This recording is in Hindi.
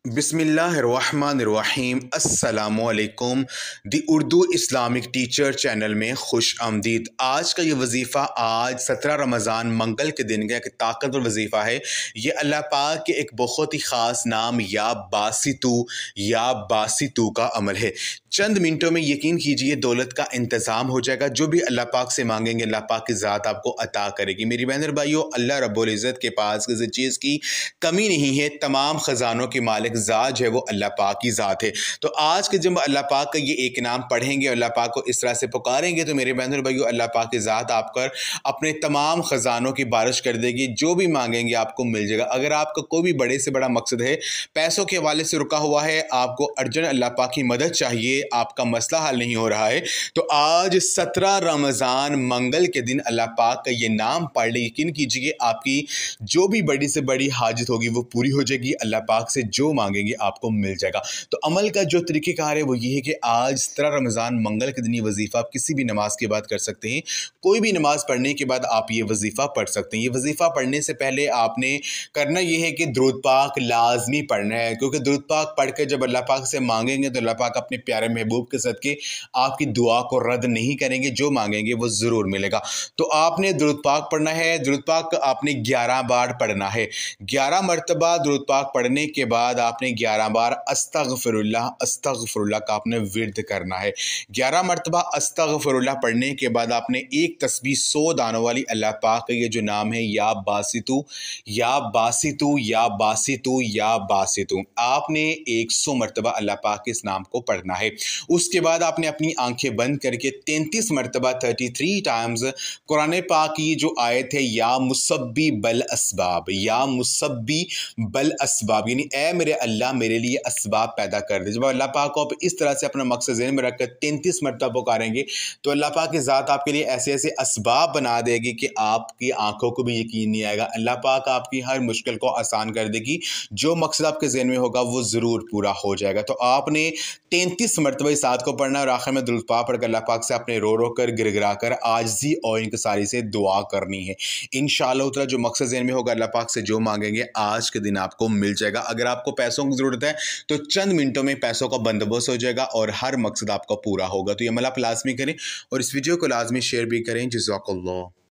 बिस्मिल्लाहिर्रहमानिर्रहीम अस्सलामुअलैकुम। दी उर्दू इस्लामिक टीचर चैनल में खुश आमदीद। आज का ये वजीफ़ा आज 17 रमज़ान मंगल के दिन का एक ताकतवर वजीफ़ा है। ये अल्लाह पाक के एक बहुत ही ख़ास नाम या बासितू का अमल है। चंद मिनटों में यकीन कीजिए दौलत का इंतज़ाम हो जाएगा। जो भी अल्लाह पाक से मांगेंगे अल्लाह पाक की ज़ात आपको अता करेगी। मेरी बहन और भाइयों, अल्लाह रब्बुल इज़्ज़त के पास किसी चीज़ की कमी नहीं है। तमाम ख़जानों के मालिक ज़ात जो है वो अल्लाह पाक की ज़ात है। तो आज के जब अल्लाह पाक का ये एक नाम पढ़ेंगे, अल्लाह पाक को इस तरह से पुकारेंगे तो मेरे बहन और भाइयों, अल्लाह पाक की ज़ात आप पर अपने तमाम ख़जानों की बारिश कर देगी। जो भी मांगेंगे आपको मिल जाएगा। अगर आपका कोई भी बड़े से बड़ा मकसद है, पैसों के हवाले से रुका हुआ है, आपको अर्जेंट अल्लाह पाक की मदद चाहिए, आपका मसला हल नहीं हो रहा है, तो आज 17 रमज़ान मंगल के दिन अल्लाह पाक का ये नाम पढ़ ले। यकीन कीजिए आपकी जो भी बड़ी से बड़ी हाजत होगी वो पूरी हो जाएगी। अल्लाह पाक से जो मांगेंगे आपको मिल जाएगा। तो अमल का जो तरीक़ेकार है वो ये है कि आज 17 रमज़ान मंगल के दिन ये वजीफ़ा आप किसी भी नमाज के बाद कर सकते हैं। कोई भी नमाज पढ़ने के बाद आप ये वजीफ़ा पढ़ सकते हैं। ये वजीफ़ा पढ़ने से पहले आपने करना ये है कि दुरूद पाक लाजमी पढ़ना है, क्योंकि दुरूद पाक पढ़ के जब अल्लाह पाक से मांगेंगे तो अल्लाह पाक अपने प्यारे महबूब के सदके आपकी दुआ को रद्द नहीं करेंगे। जो मांगेंगे वो ज़रूर मिलेगा। तो आपने दुरूद पाक पढ़ना है। दुरूद पाक आपने 11 बार पढ़ना है। 11 मरतबा दुरूद पाक पढ़ने के बाद आपने 11 बार अस्तगफिरुल्लाह अस्तगफिरुल्लाह का आपने विर्द करना है। 11 मरतबा अस्तगफिरुल्लाह पढ़ने के बाद आपने एक तस्बीह 100 दानों वाली अल्लाह पाक का ये जो नाम है या बासितू या बासितू या बासितू या बासितू, आपने 100 मरतबा अल्लाह पाक के इस नाम को पढ़ना है। उसके बाद आपने अपनी आंखें बंद करके 33 मरतबा 33 टाइम्स कुरान पाक की जो आयत है या मुसब्बी बल असबाब, या मुसब्बी बल असबाब, यानी ए मेरे अल्लाह मेरे लिए असबाब पैदा कर दे। जब अल्लाह पाक को आप इस तरह से अपना मकसद ज़हन में रखकर 33 मरतबा पुकारेंगे तो अल्लाह पाक की ज़ात आपके लिए ऐसे ऐसे असबाब बना देगी कि आपकी आंखों को भी यकीन नहीं आएगा। अल्लाह पाक आपकी हर मुश्किल को आसान कर देगी। जो मकसद आपके ज़हन में होगा वो ज़रूर पूरा हो जाएगा। तो आपने 33 मरतबा इस आयत को पढ़ना और आखिर में दुरूद पाक पढ़कर अल्लाह पाक से आपने रो रो कर गिड़गिड़ा कर आजिज़ी और इंकिसारी से दुआ करनी है। इंशाअल्लाह ताला जो मकसद ज़हन में होगा अल्लाह पाक से जो मांगेंगे आज के दिन आपको मिल जाएगा। अगर आपको पैसों की ज़रूरत है तो चंद मिनटों में पैसों का बंदोबस्त हो जाएगा और हर मकसद आपका पूरा होगा। तो ये अमल आप लाज़मी करें और इस वीडियो को लाज़मी शेयर भी करें। जज़ाकल्लाह।